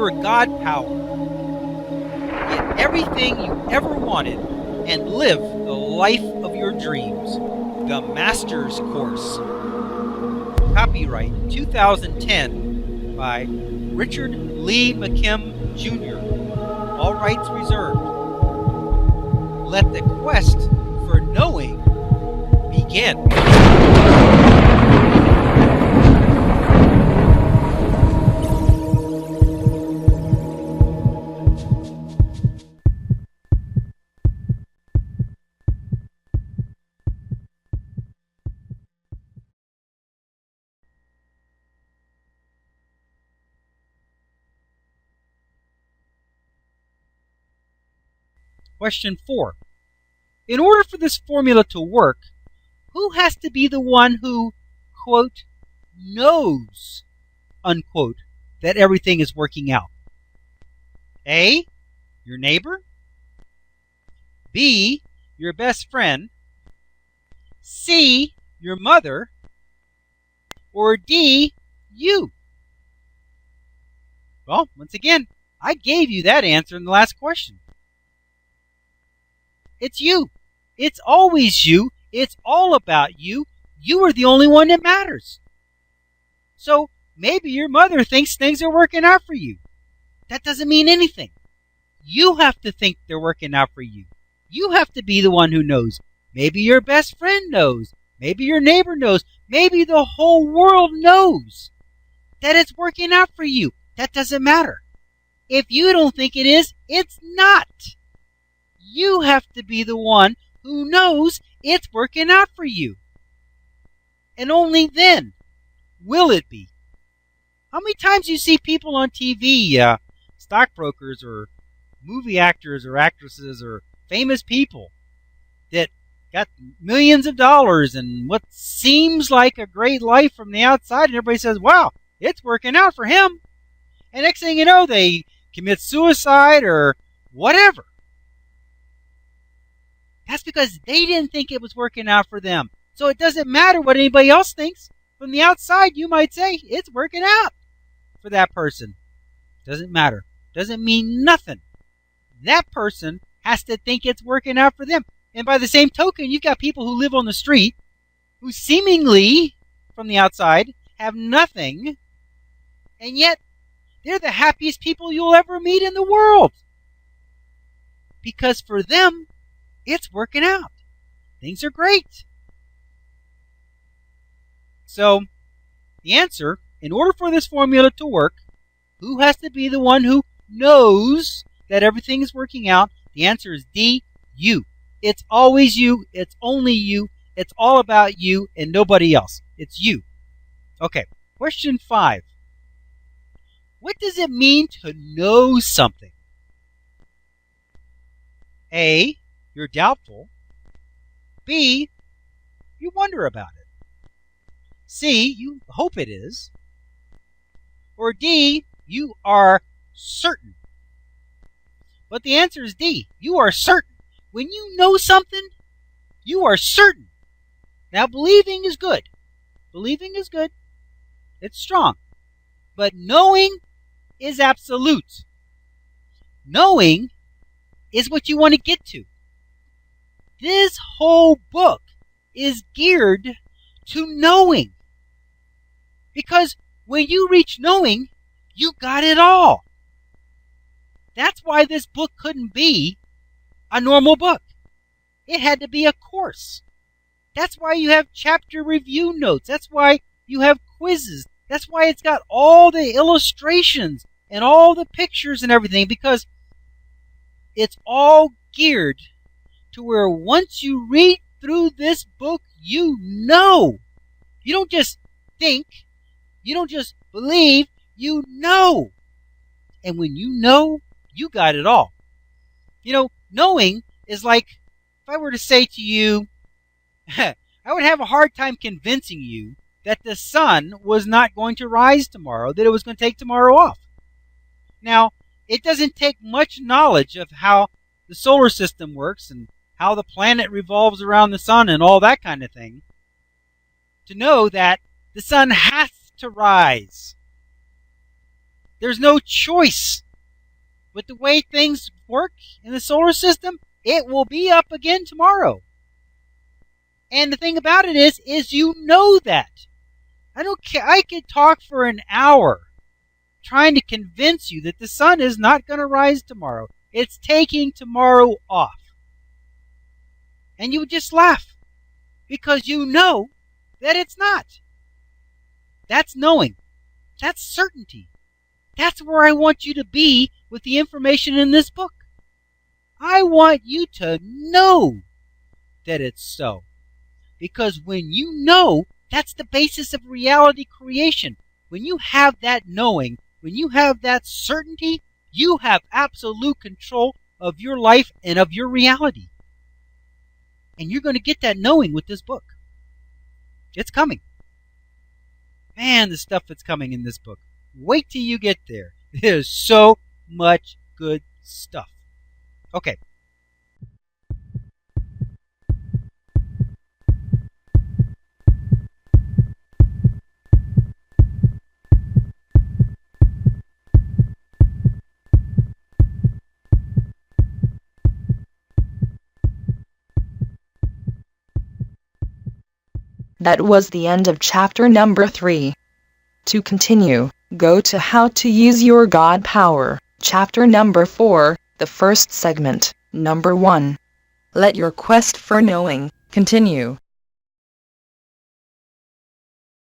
your God power. Get everything you ever wanted and live the life of your dreams. The Master's Course. Copyright 2010 by Richard Lee McKim Jr. All rights reserved. Let the quest for knowing begin. Question 4. In order for this formula to work, who has to be the one who, quote, knows, unquote, that everything is working out? A, your neighbor. B, your best friend. C, your mother. Or D, you? Well, once again, I gave you that answer in the last question. It's you. It's always you. It's all about you. You are the only one that matters. So maybe your mother thinks things are working out for you. That doesn't mean anything. You have to think they're working out for you. You have to be the one who knows. Maybe your best friend knows. Maybe your neighbor knows. Maybe the whole world knows that it's working out for you. That doesn't matter. If you don't think it is, it's not. You have to be the one who knows it's working out for you. And only then will it be. How many times you see people on TV, stockbrokers or movie actors or actresses or famous people that got millions of dollars and what seems like a great life from the outside, and everybody says, wow, it's working out for him. And next thing you know, they commit suicide or whatever. That's because they didn't think it was working out for them. So it doesn't matter what anybody else thinks. From the outside, you might say, it's working out for that person. Doesn't matter. Doesn't mean nothing. That person has to think it's working out for them. And by the same token, you've got people who live on the street who seemingly, from the outside, have nothing. And yet, they're the happiest people you'll ever meet in the world. Because for them, it's working out. Things are great. So, the answer, in order for this formula to work, who has to be the one who knows that everything is working out? The answer is D, you. It's always you. It's only you. It's all about you and nobody else. It's you. Okay, question 5. What does it mean to know something? A, you're doubtful. B, you wonder about it. C, you hope it is. Or D, you are certain. But the answer is D, you are certain. When you know something, you are certain. Now, believing is good. Believing is good. It's strong. But knowing is absolute. Knowing is what you want to get to. This whole book is geared to knowing. Because when you reach knowing, you got it all. That's why this book couldn't be a normal book. It had to be a course. That's why you have chapter review notes. That's why you have quizzes. That's why it's got all the illustrations and all the pictures and everything, because it's all geared to where once you read through this book, you know. You don't just think. You don't just believe. You know. And when you know, you got it all. You know, knowing is like if I were to say to you, I would have a hard time convincing you that the sun was not going to rise tomorrow, that it was going to take tomorrow off. Now, it doesn't take much knowledge of how the solar system works and how the planet revolves around the sun and all that kind of thing to know that the sun has to rise. There's no choice. With the way things work in the solar system, it will be up again tomorrow. And the thing about it is you know that. I don't care. I could talk for an hour trying to convince you that the sun is not going to rise tomorrow. It's taking tomorrow off. And you would just laugh because you know that it's not. That's knowing. That's certainty. That's where I want you to be with the information in this book. I want you to know that it's so. Because when you know, that's the basis of reality creation. When you have that knowing, when you have that certainty, you have absolute control of your life and of your reality. And you're going to get that knowing with this book. It's coming. Man, the stuff that's coming in this book. Wait till you get there. There's so much good stuff. Okay. That was the end of chapter number 3. To continue, go to How to Use Your God Power, chapter number 4, the first segment, number 1. Let your quest for knowing continue.